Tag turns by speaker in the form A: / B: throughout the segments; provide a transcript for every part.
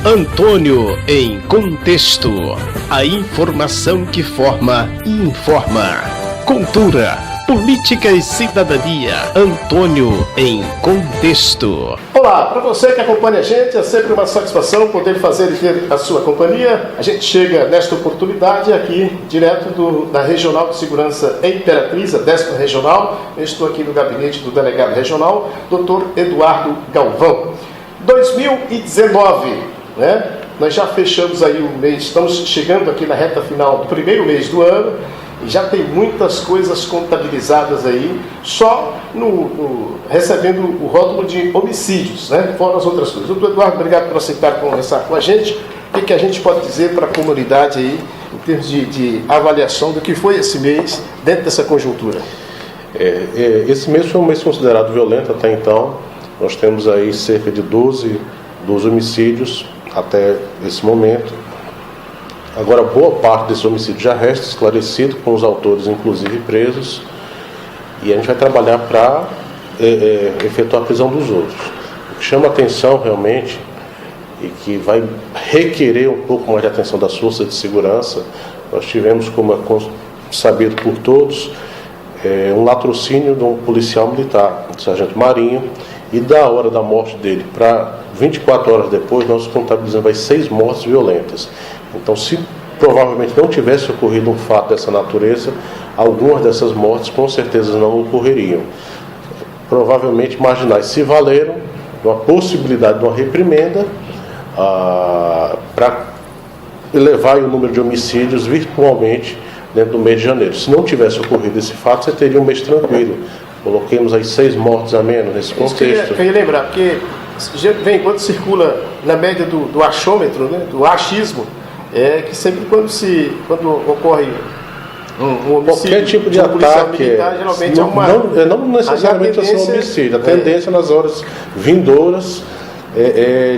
A: Antônio em Contexto. A informação que forma e informa. Cultura, política e cidadania. Antônio em Contexto.
B: Olá, para você que acompanha a gente, é sempre uma satisfação poder fazer e ter a sua companhia. A gente chega nesta oportunidade aqui, direto da Regional de Segurança Imperatriz, a 10ª Regional. Eu estou aqui no gabinete do delegado regional, Dr. Eduardo Galvão. 2019, né? Nós já fechamos aí o mês, estamos chegando aqui na reta final do primeiro mês do ano, e já tem muitas coisas contabilizadas aí, só recebendo o rótulo de homicídios, né? Fora as outras coisas. Doutor Eduardo, obrigado por aceitar conversar com a gente. O que a gente pode dizer para a comunidade aí, em termos de avaliação do que foi esse mês, dentro dessa conjuntura?
C: Esse mês foi um mês considerado violento até então. Nós temos aí cerca de 12 homicídios até esse momento. Agora, boa parte desses homicídios já resta esclarecido, com os autores inclusive presos, e a gente vai trabalhar para efetuar a prisão dos outros. O que chama atenção realmente, e que vai requerer um pouco mais de atenção das forças de segurança, nós tivemos, como é sabido por todos, um latrocínio de um policial militar, um sargento Marinho, e da hora da morte dele para 24 horas depois, nós contabilizamos aí 6 mortes violentas. Então, se provavelmente não tivesse ocorrido um fato dessa natureza, algumas dessas mortes com certeza não ocorreriam. Provavelmente marginais se valeram de uma possibilidade de uma reprimenda para elevar o número de homicídios virtualmente dentro do mês de janeiro. Se não tivesse ocorrido esse fato, você teria um mês tranquilo. Coloquemos aí 6 mortes a menos nesse contexto.
B: Eu queria lembrar, porque quando circula na média do achômetro, né, do achismo, que sempre quando ocorre um homicídio,
C: qualquer tipo de ataque,
B: militar, geralmente
C: não necessariamente é um homicídio. A tendência nas horas vindouras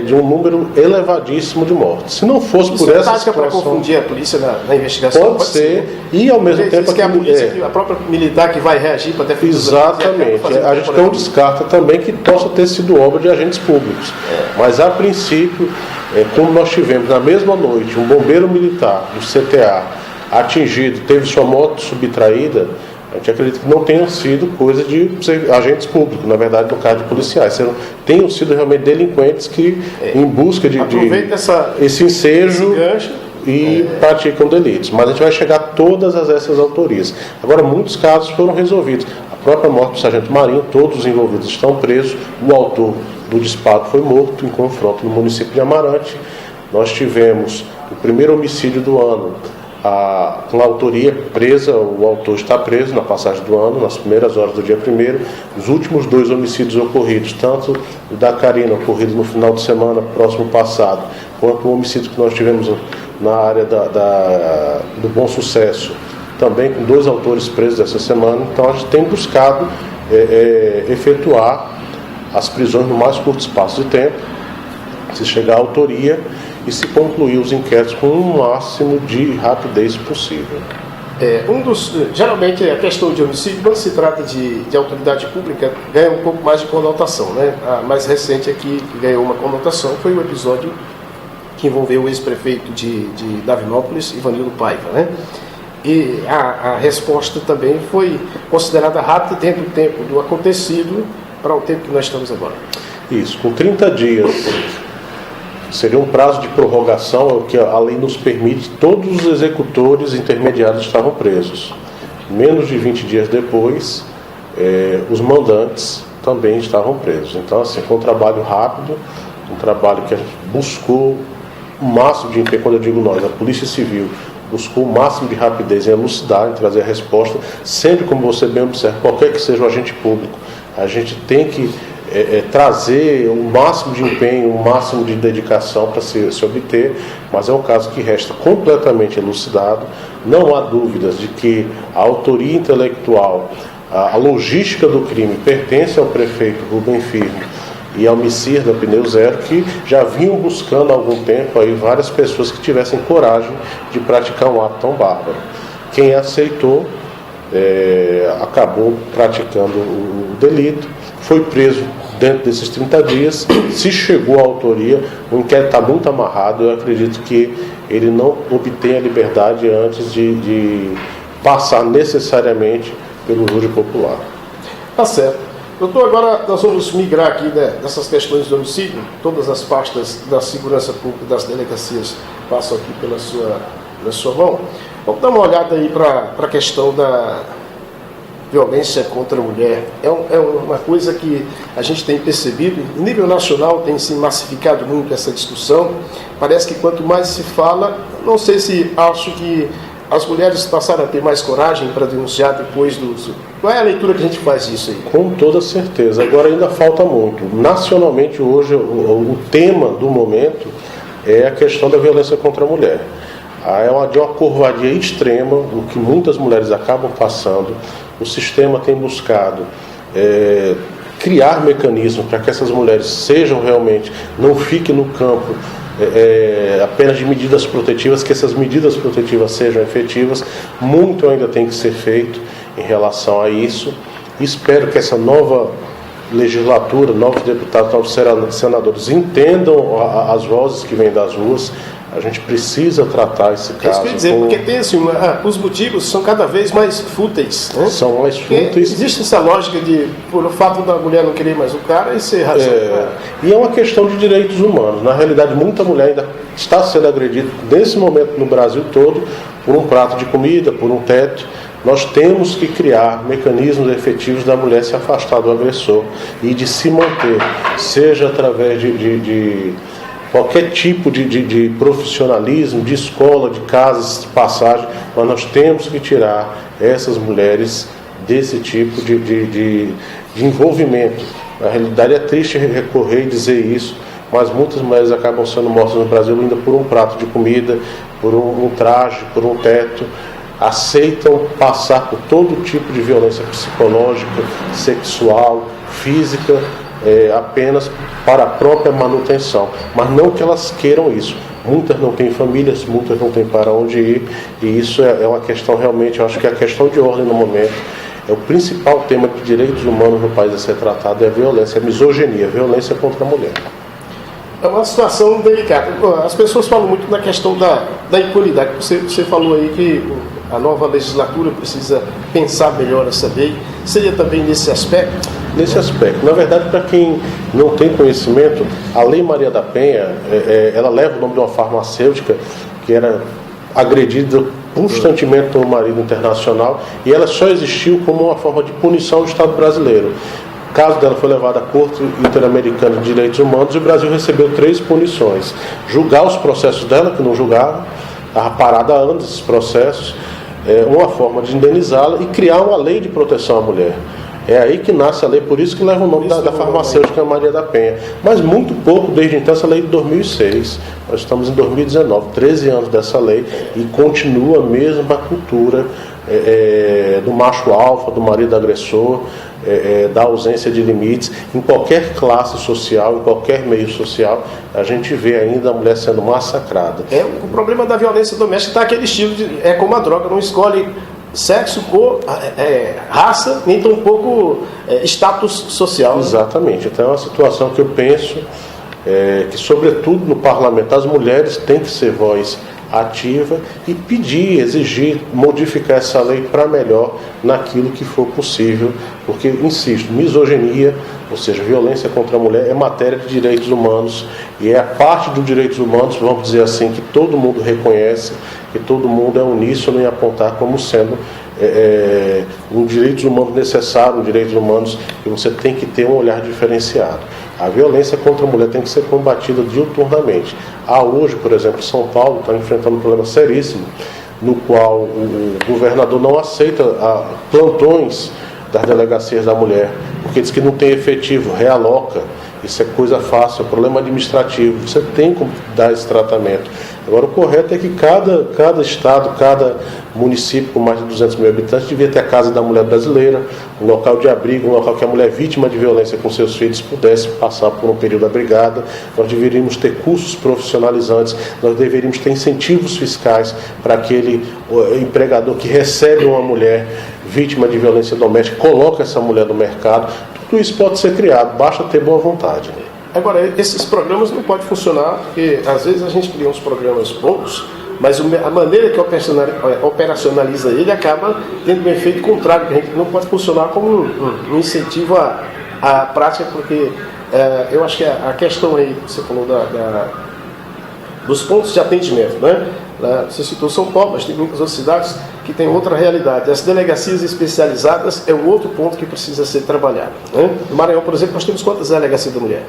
C: de um número elevadíssimo de mortes. Se não fosse por essa situação,
B: para confundir a polícia na investigação,
C: pode ser. E ao mesmo tempo
B: que a polícia, a própria militar que vai reagir para defender.
C: Exatamente. A gente não descarta também que possa ter sido obra de agentes públicos. Mas a princípio, como nós tivemos na mesma noite um bombeiro militar do CTA atingido, teve sua moto subtraída, a gente acredita que não tenham sido coisa de agentes públicos, na verdade, no caso de policiais. Tenham sido realmente delinquentes que, em busca de esse ensejo e praticam delitos. Mas a gente vai chegar a todas essas autorias. Agora, muitos casos foram resolvidos. A própria morte do sargento Marinho, todos os envolvidos estão presos. O autor do disparo foi morto em confronto no município de Amarante. Nós tivemos o primeiro homicídio do ano, com a autoria presa, o autor está preso na passagem do ano, nas primeiras horas do dia 1º. Os últimos 2 homicídios ocorridos, tanto o da Karina, ocorrido no final de semana próximo passado, quanto o homicídio que nós tivemos na área do Bom Sucesso, também com 2 autores presos essa semana. Então a gente tem buscado efetuar as prisões no mais curto espaço de tempo, se chegar à autoria e se concluir os inquéritos com o máximo de rapidez possível.
B: Geralmente a questão de homicídio, quando se trata de autoridade pública, ganha um pouco mais de conotação, né? A mais recente aqui que ganhou uma conotação foi o episódio que envolveu o ex-prefeito de Davinópolis, Ivanildo Paiva, né? E a resposta também foi considerada rápida dentro do tempo do acontecido para o tempo que nós estamos agora.
C: Isso, com 30 dias seria um prazo de prorrogação, é o que a lei nos permite. Todos os executores intermediários estavam presos. Menos de 20 dias depois, os mandantes também estavam presos. Então, assim, foi um trabalho rápido, um trabalho que a gente buscou o máximo de empenho. Quando eu digo nós, a Polícia Civil buscou o máximo de rapidez em elucidar, em trazer a resposta. Sempre, como você bem observa, qualquer que seja o agente público, a gente tem que trazer o máximo de empenho, o máximo de dedicação para se obter, mas é um caso que resta completamente elucidado. Não há dúvidas de que a autoria intelectual, a logística do crime pertence ao prefeito Rubem Firmo e ao Messias da Pneu Zero, que já vinham buscando há algum tempo aí várias pessoas que tivessem coragem de praticar um ato tão bárbaro. Quem aceitou acabou praticando o delito, foi preso dentro desses 30 dias. Se chegou à autoria, o inquérito está muito amarrado. Eu acredito que ele não obtenha liberdade antes de passar necessariamente pelo júri popular.
B: Tá certo. Doutor, agora nós vamos migrar aqui, né, dessas questões de homicídio. Todas as pastas da segurança pública das delegacias passam aqui pela sua mão. Vamos dar uma olhada aí para a questão da violência contra a mulher. É uma coisa que a gente tem percebido, em nível nacional tem se massificado muito essa discussão. Parece que quanto mais se fala, não sei se acho que as mulheres passaram a ter mais coragem para denunciar depois do... Qual é a leitura que a gente faz disso aí?
C: Com toda certeza. Agora ainda falta muito. Nacionalmente hoje o tema do momento é a questão da violência contra a mulher. É de uma covardia extrema, o que muitas mulheres acabam passando. O sistema tem buscado criar mecanismos para que essas mulheres sejam realmente, não fiquem no campo apenas de medidas protetivas, que essas medidas protetivas sejam efetivas. Muito ainda tem que ser feito em relação a isso. Espero que essa nova legislatura, novos deputados, novos senadores entendam as vozes que vêm das ruas. A gente precisa tratar esse caso.
B: Isso quer dizer, porque tem assim, os motivos são cada vez mais fúteis, né?
C: São mais fúteis.
B: Existe essa lógica de, por o fato da mulher não querer mais o cara, e ser razão.
C: E é uma questão de direitos humanos. Na realidade, muita mulher ainda está sendo agredida, nesse momento no Brasil todo, por um prato de comida, por um teto. Nós temos que criar mecanismos efetivos da mulher se afastar do agressor e de se manter, seja através de qualquer tipo de profissionalismo, de escola, de casas de passagem, mas nós temos que tirar essas mulheres desse tipo de envolvimento. Na realidade é triste recorrer e dizer isso, mas muitas mulheres acabam sendo mortas no Brasil ainda por um prato de comida, por um traje, por um teto. Aceitam passar por todo tipo de violência psicológica, sexual, física, apenas para a própria manutenção, mas não que elas queiram isso. Muitas não têm famílias, muitas não têm para onde ir, e isso é uma questão realmente, eu acho que é a questão de ordem no momento. É o principal tema de direitos humanos no país a ser tratado, é a violência, a misoginia, a violência contra a mulher.
B: É uma situação delicada. As pessoas falam muito na questão da impunidade. Você falou aí que a nova legislatura precisa pensar melhor essa lei. Seria também nesse aspecto?
C: Nesse aspecto. Na verdade, para quem não tem conhecimento, a Lei Maria da Penha, ela leva o nome de uma farmacêutica que era agredida constantemente pelo marido internacional, e ela só existiu como uma forma de punição do Estado brasileiro. O caso dela foi levado à Corte Interamericana de Direitos Humanos e o Brasil recebeu 3 punições. Julgar os processos dela, que não julgaram, estava parada há anos esses processos, uma forma de indenizá-la, e criar uma lei de proteção à mulher. É aí que nasce a lei, por isso que leva o nome da farmacêutica Maria da Penha. Mas muito pouco desde então, essa lei de 2006. Nós estamos em 2019, 13 anos dessa lei, e continua a mesma cultura do macho alfa, do marido agressor, da ausência de limites. Em qualquer classe social, em qualquer meio social, a gente vê ainda a mulher sendo massacrada.
B: O problema da violência doméstica está aquele estilo é como a droga, não escolhe sexo, cor, raça, nem tão pouco status social.
C: Exatamente. Então é uma situação que eu penso que, sobretudo no parlamento, as mulheres têm que ser voz ativa e pedir, exigir, modificar essa lei para melhor naquilo que for possível, porque, insisto, misoginia, ou seja, violência contra a mulher, é matéria de direitos humanos, e é a parte dos direitos humanos, vamos dizer assim, que todo mundo reconhece, que todo mundo é uníssono em apontar como sendo um direito humano necessário, um direito humano que você tem que ter um olhar diferenciado. A violência contra a mulher tem que ser combatida diuturnamente. Hoje, por exemplo, São Paulo está enfrentando um problema seríssimo, no qual o governador não aceita plantões das delegacias da mulher, porque diz que não tem efetivo, realoca. Isso é coisa fácil, é problema administrativo. Você tem como dar esse tratamento. Agora, o correto é que cada estado, cada município com mais de 200 mil habitantes devia ter a Casa da Mulher Brasileira, um local de abrigo, um local que a mulher vítima de violência com seus filhos pudesse passar por um período abrigada. Nós deveríamos ter cursos profissionalizantes, nós deveríamos ter incentivos fiscais para aquele empregador que recebe uma mulher vítima de violência doméstica, coloca essa mulher no mercado. tudo isso pode ser criado, basta ter boa vontade.
B: Agora, esses programas não podem funcionar, porque às vezes a gente cria uns programas bons, mas a maneira que operacionaliza ele acaba tendo um efeito contrário, que a gente não pode funcionar como um incentivo à prática, porque eu acho que a questão aí, você falou dos pontos de atendimento, né? Você citou São Paulo, mas tem muitas outras cidades que têm outra realidade. As delegacias especializadas é um outro ponto que precisa ser trabalhado, né? No Maranhão, por exemplo, nós temos quantas delegacias da mulher?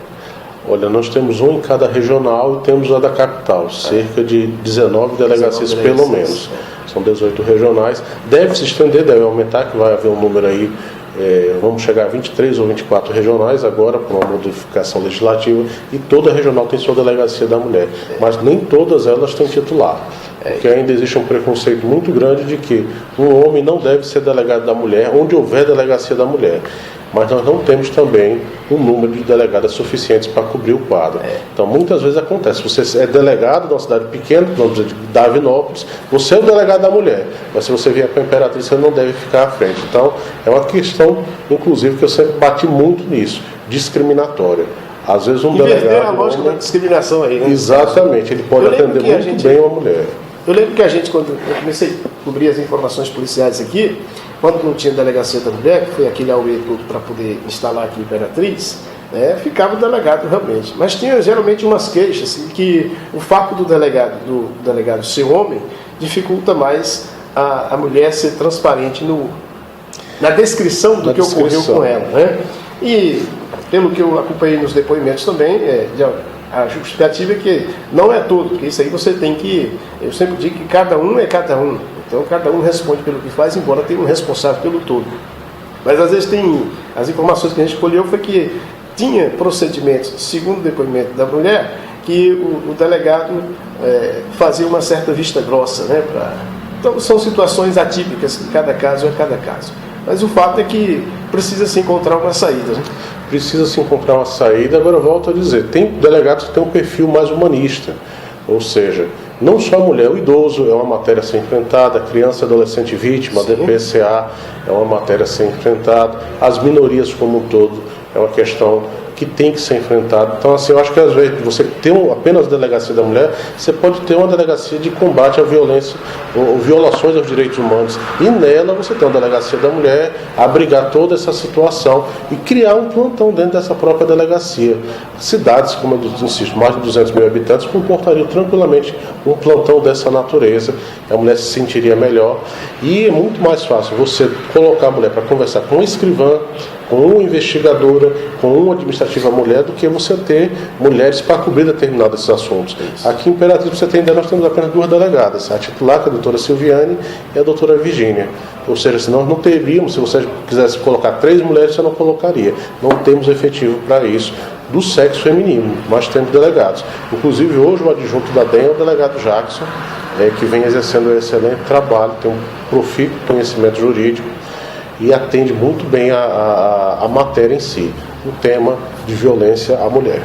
C: Olha, nós temos um em cada regional e temos a da capital, cerca de 19 delegacias pelo menos. São 18 regionais. Deve se estender, deve aumentar, que vai haver um número aí, vamos chegar a 23 ou 24 regionais agora, por uma modificação legislativa, e toda regional tem sua delegacia da mulher. Mas nem todas elas têm titular. Porque ainda existe um preconceito muito grande de que um homem não deve ser delegado da mulher, onde houver delegacia da mulher. Mas nós não temos também um número de delegadas suficientes para cobrir o quadro. Então, muitas vezes acontece, você é delegado de uma cidade pequena, vamos dizer, de Davinópolis, você é o delegado da mulher, mas se você vier para a Imperatriz, você não deve ficar à frente. Então, é uma questão, inclusive, que eu sempre bati muito nisso, discriminatória. Às vezes um delegado...
B: a lógica da discriminação aí, né?
C: Exatamente, ele pode atender muito bem uma mulher.
B: Eu lembro que a gente, quando eu comecei a cobrir as informações policiais aqui, quando não tinha delegacia da mulher, que foi aquele auê todo para poder instalar aqui em Imperatriz, ficava o delegado realmente. Mas tinha geralmente umas queixas que o fato do delegado ser homem dificulta mais a mulher ser transparente na descrição do que ocorreu com ela, né? E pelo que eu acompanhei nos depoimentos também, a justificativa é que não é tudo, porque isso aí você tem que... Eu sempre digo que cada um é cada um. Então cada um responde pelo que faz, embora tenha um responsável pelo todo. Mas às vezes as informações que a gente colheu foi que tinha procedimentos, segundo o depoimento da mulher, que o delegado fazia uma certa vista grossa, né? Então são situações atípicas, que cada caso é cada caso. Mas o fato é que precisa se encontrar uma saída, né?
C: Precisa se encontrar uma saída. Agora eu volto a dizer, tem delegados que têm um perfil mais humanista, ou seja, não só a mulher, o idoso é uma matéria a ser enfrentada, a criança e adolescente vítima, a DPCA é uma matéria a ser enfrentada, as minorias como um todo é uma questão que tem que ser enfrentada. Então, assim, eu acho que às vezes você ter apenas a delegacia da mulher, você pode ter uma delegacia de combate à violência ou violações aos direitos humanos, e nela você tem uma delegacia da mulher, abrigar toda essa situação e criar um plantão dentro dessa própria delegacia. Cidades, como eu insisto, mais de 200 mil habitantes, comportariam tranquilamente um plantão dessa natureza, a mulher se sentiria melhor, e é muito mais fácil você colocar a mulher para conversar com uma escrivã, com uma investigadora, com uma administrativa mulher, do que você ter mulheres para cobrir determinados assuntos. Aqui em Imperatriz, para você ter ideia, nós temos apenas 2 delegadas, a titular, que é a doutora Silviane, e a doutora Virgínia. Ou seja, se nós não teríamos, se você quisesse colocar 3 mulheres, você não colocaria. Não temos efetivo para isso, do sexo feminino, mas temos delegados. Inclusive, hoje, o adjunto da DEM é o delegado Jackson, que vem exercendo um excelente trabalho, tem um profícuo conhecimento jurídico, e atende muito bem a matéria em si, o tema de violência à mulher.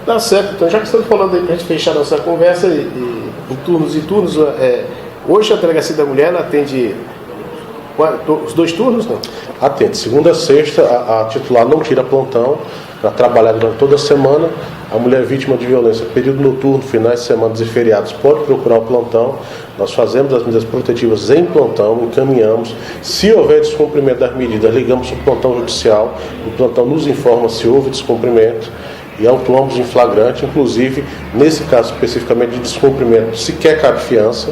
B: Tá certo, então já que estamos falando aí para a gente fechar nossa conversa em turnos e turnos, hoje a Delegacia da Mulher ela atende os 2 turnos, não?
C: Atende, segunda a sexta, a titular não tira plantão, para trabalhar durante toda a semana. A mulher vítima de violência, período noturno, finais de semana e feriados, pode procurar o plantão. Nós fazemos as medidas protetivas em plantão, encaminhamos. Se houver descumprimento das medidas, ligamos o plantão judicial. O plantão nos informa se houve descumprimento e autuamos em flagrante. Inclusive, nesse caso especificamente de descumprimento, sequer cabe fiança.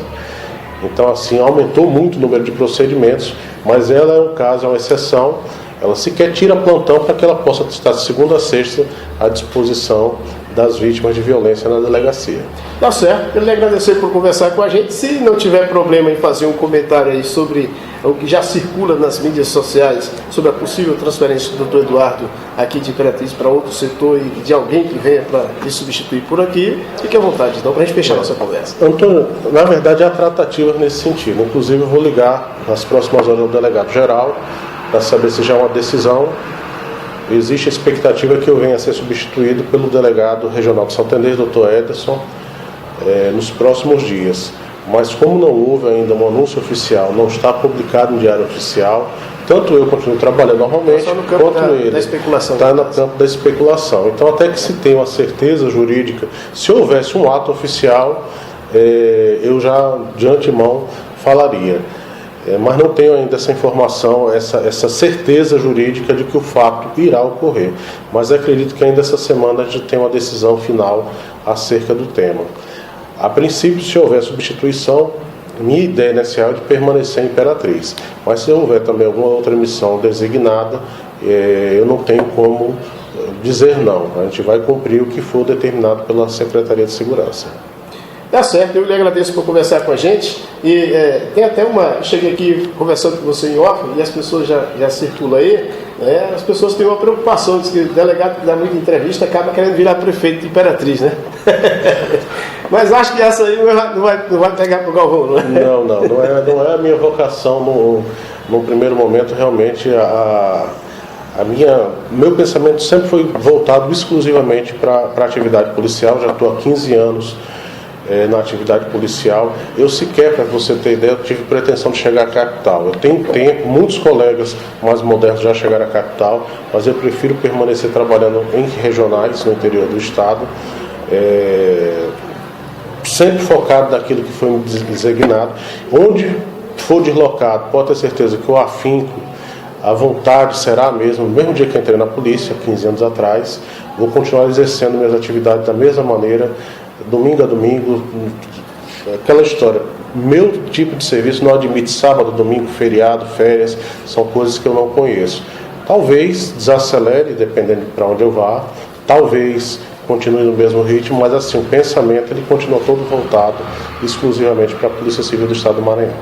C: Então, assim, aumentou muito o número de procedimentos, mas ela é um caso, é uma exceção. Ela sequer tira plantão para que ela possa estar de segunda a sexta à disposição das vítimas de violência na delegacia.
B: Tá certo, quero lhe agradecer por conversar com a gente. Se não tiver problema em fazer um comentário aí sobre o que já circula nas mídias sociais, sobre a possível transferência do Dr. Eduardo aqui de Imperatriz para outro setor e de alguém que venha para lhe substituir por aqui, fique à vontade, então, para a gente fechar a nossa conversa.
C: Antônio, na verdade há tratativas nesse sentido. Inclusive eu vou ligar nas próximas horas ao delegado geral para saber se já é uma decisão. Existe a expectativa que eu venha a ser substituído pelo delegado regional de Santo Andrés, Dr. Ederson, nos próximos dias. Mas como não houve ainda um anúncio oficial, não está publicado no Diário Oficial, tanto eu continuo trabalhando normalmente,
B: só no campo
C: quanto ele
B: da especulação.
C: Está no campo da especulação. Então, até que se tenha uma certeza jurídica, se houvesse um ato oficial, eu já de antemão falaria. Mas não tenho ainda essa informação, essa certeza jurídica de que o fato irá ocorrer. Mas acredito que ainda essa semana a gente tem uma decisão final acerca do tema. A princípio, se houver substituição, minha ideia inicial é de permanecer Imperatriz. Mas se houver também alguma outra missão designada, eu não tenho como dizer não. A gente vai cumprir o que for determinado pela Secretaria de Segurança.
B: Tá certo, eu lhe agradeço por conversar com a gente. E tem até uma... Cheguei aqui conversando com você em off e as pessoas já circulam aí. As pessoas têm uma preocupação, diz que o delegado que dá muita entrevista acaba querendo virar prefeito de Imperatriz, né? Mas acho que essa aí não vai pegar pro Galvão, não é?
C: Não é a minha vocação no primeiro momento. Realmente meu pensamento sempre foi voltado exclusivamente para a atividade policial. Já estou há 15 anos na atividade policial. Eu sequer, para você ter ideia, eu tive pretensão de chegar à capital. Eu tenho tempo, muitos colegas mais modernos já chegaram à capital, mas eu prefiro permanecer trabalhando em regionais, no interior do estado, sempre focado naquilo que foi designado. Onde for deslocado, pode ter certeza que o afinco, a vontade será a mesma. No mesmo dia que entrei na polícia, 15 anos atrás, vou continuar exercendo minhas atividades da mesma maneira, domingo a domingo. Aquela história, meu tipo de serviço não admite sábado, domingo, feriado, férias, são coisas que eu não conheço. Talvez desacelere, dependendo de para onde eu vá, talvez continue no mesmo ritmo, mas assim, o pensamento ele continua todo voltado exclusivamente para a Polícia Civil do Estado do Maranhão.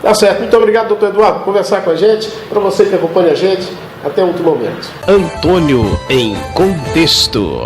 B: Tá certo, muito obrigado, doutor Eduardo, por conversar com a gente. Para você que acompanha a gente, até o último momento.
A: Antônio em Contexto.